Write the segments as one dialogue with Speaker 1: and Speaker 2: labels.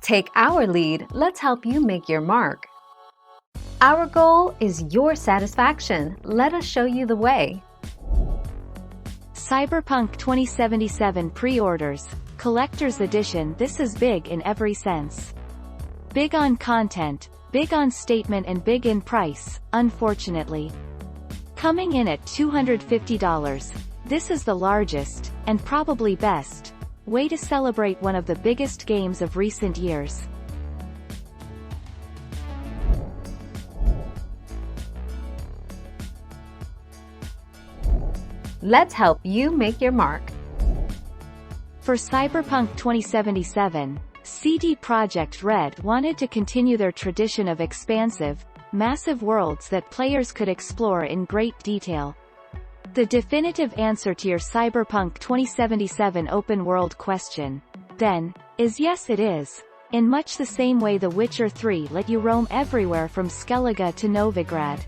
Speaker 1: Take our lead, let's help you make your mark. Our goal is your satisfaction. Let us show you the way.
Speaker 2: Cyberpunk 2077 pre-orders, Collector's Edition. This is big in every sense. Big on content, big on statement and big in price, unfortunately. Coming in at $250, this is the largest, and probably best, way to celebrate one of the biggest games of recent years.
Speaker 1: Let's help you make your mark.
Speaker 2: For Cyberpunk 2077, CD Projekt Red wanted to continue their tradition of expansive, massive worlds that players could explore in great detail. The definitive answer to your Cyberpunk 2077 open-world question, then, is yes, it is, in much the same way The Witcher 3 let you roam everywhere from Skellige to Novigrad.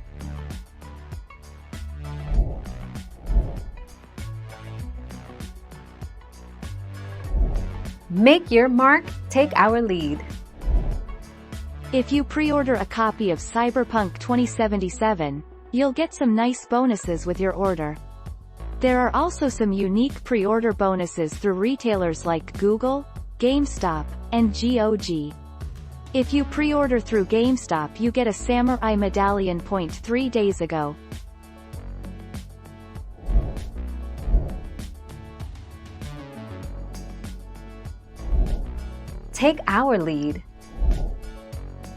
Speaker 1: Make your mark, take our lead.
Speaker 2: If you pre-order a copy of Cyberpunk 2077, you'll get some nice bonuses with your order. There are also some unique pre-order bonuses through retailers like Google, GameStop, and GOG. If you pre-order through GameStop, you get a Samurai Medallion point 3 days ago.
Speaker 1: Take our lead.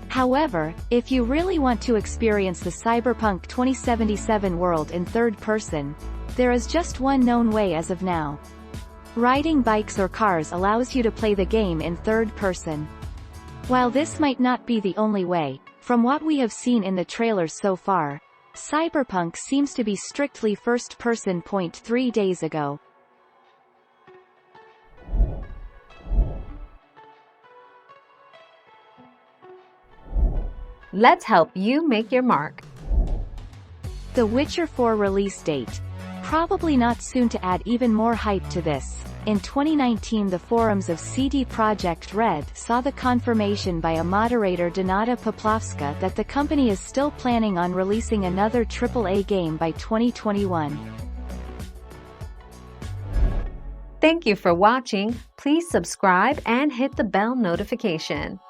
Speaker 2: However, if you really want to experience the Cyberpunk 2077 world in third person, there is just one known way as of now. Riding bikes or cars allows you to play the game in third person. While this might not be the only way, from what we have seen in the trailers so far, Cyberpunk seems to be strictly first person. 3 days ago.
Speaker 1: Let's help you make your mark.
Speaker 2: The Witcher 4 release date. Probably not soon to add even more hype to this. In 2019, the forums of CD Projekt Red saw the confirmation by a moderator, Donata Poplavska, that the company is still planning on releasing another AAA game by 2021.
Speaker 1: Thank you for watching. Please subscribe and hit the bell notification.